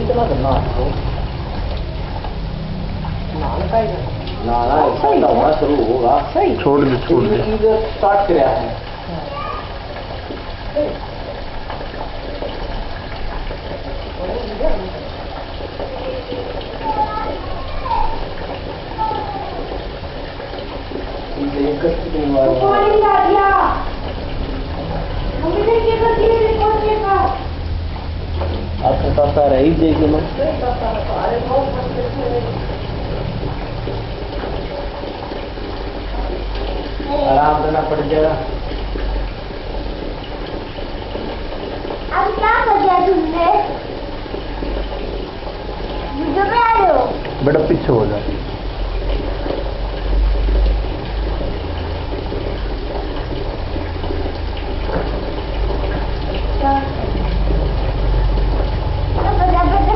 इतना करना आपको नाना ऐसा ही होना शुरू होगा। सही छोड़ दे स्टार्ट कर रहा है। आपका ताता रही देगी ना आराम देना पड़ जाएगा। अब क्या कर दिया तुमने? वीडियो में आ रहे हो? बेटा पीछे हो जा।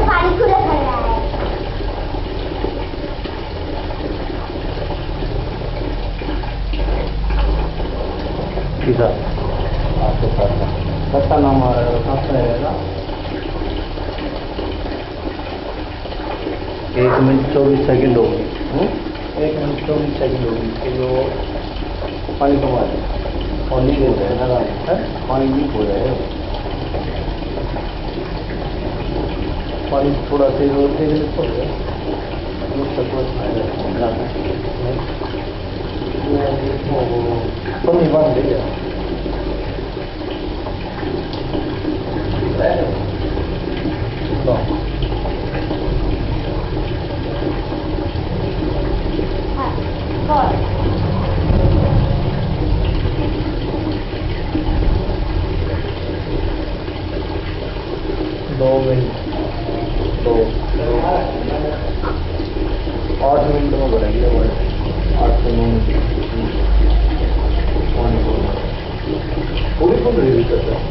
पानी खुला कर रहा है। किधर? आपके पास बच्चा नाम आ रहा है, कहाँ से रहेगा? 1 मिनट 24 सेकंड होगी। 1 मिनट 24 सेकंड होगी कि जो पानी कमा रहे पानी दे रहे हैं ना, पानी लीक हो रहा है। पानी थोड़ा तेज होते हैं तो पानी बांध देगा। दो मिनट 8 मिनट में बढ़ेंगे 8 से 9 मिनट पूरी फुल रिव्यू करते हैं।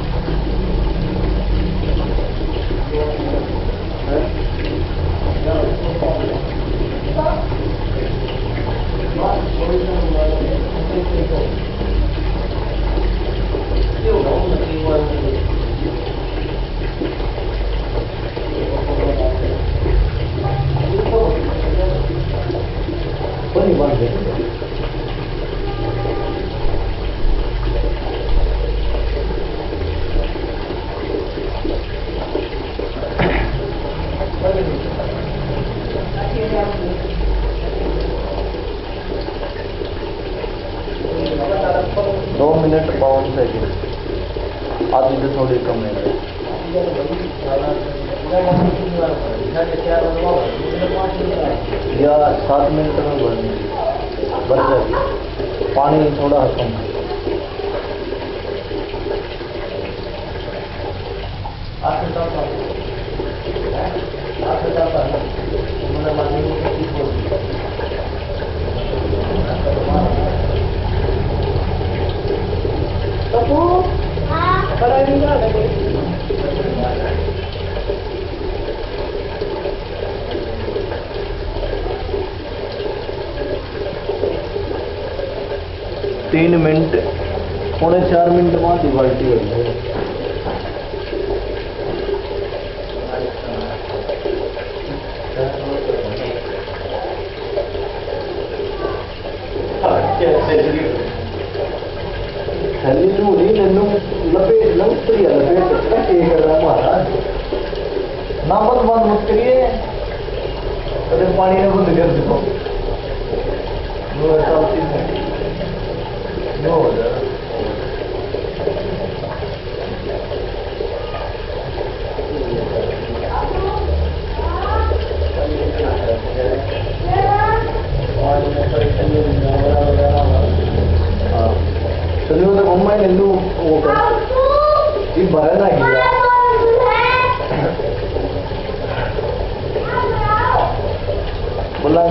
मिनट 52 सेकंड आधी से थोड़ी कम है या 7 मिनट में बन जाएगी। पानी थोड़ा कम है। तीन मिनट 3.25 मिनट बाद बाल्टी हो गई। ना बंद मत करिए, पानी ने बंद कर दो। हो जाएगा। चलिए तो मम्मा ने वो ये भरा ना किया बोला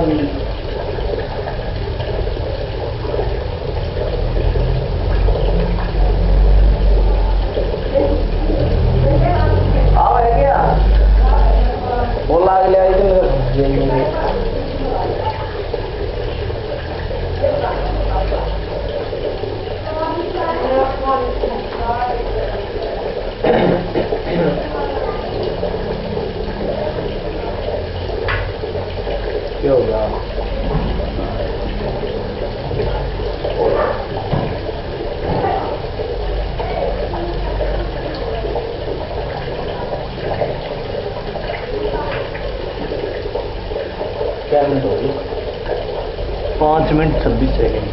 मिनट 26 सेकंड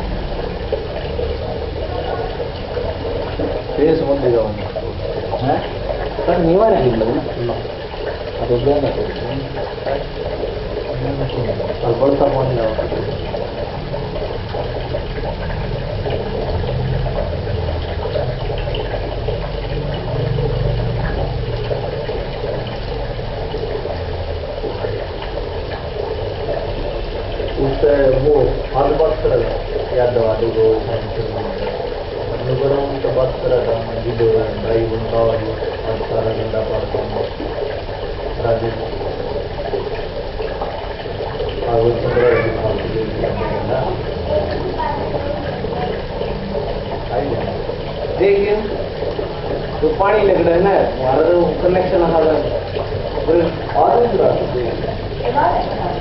फेस मत देगा है सर नीवा नहीं लग ना अब गया ना और बढ़ता पहुंच जाओ उससे वो हाथ बात करेगा याद दवा दो तो बात करा था वीडियो भाई उनका और सारा गंदा पड़ता हूँ राजेश देखिए जो पानी लग रहा है ना हमारा जो कनेक्शन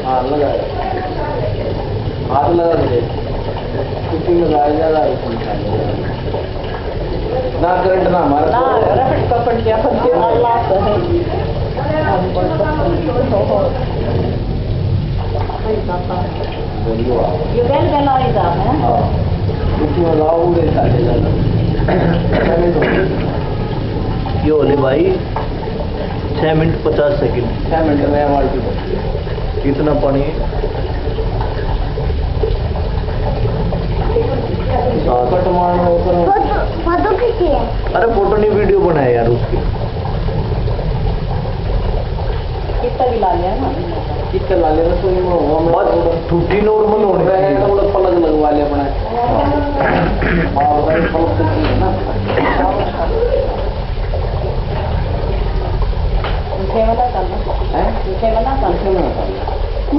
हाँ लगा हाथ लगा दे किसी में लगाया ज़्यादा ना करंट ना हमारा ना रफट कपट क्या पंचे अल्लाह से है ये बेल गलाई दा है हाँ इसमें लाओ उड़े साले ज़्यादा ये होले भाई 6 मिनट 50 सेकंड 6 मिनट में हमारे कितना पानी कट मारना होकर फोटो खींची है अरे फोटो नहीं वीडियो बनाया यार उसकी कितना भी ला लिया ना कितना ला लेना तो बस टूटी नॉर्मल होने चाहिए तो लोग पलक लगवा ले अपना और भाई पलक तो चाहिए ना मीठे वाला करना है मीठे वाला कैसे ना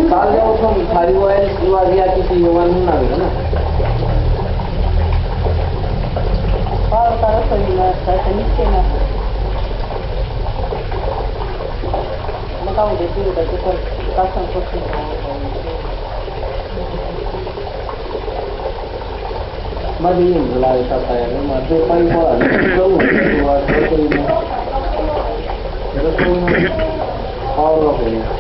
काल जाओ तो सारी वायर सिवा गया किसी युवान ना भी ना और तरह से नीचे में बताओ देती हूँ कैसे पर कसम कुछ मैं भी बुला देता था यार मैं तो पानी पड़ा तो बात कोई नहीं मेरा कोई नहीं और हो गया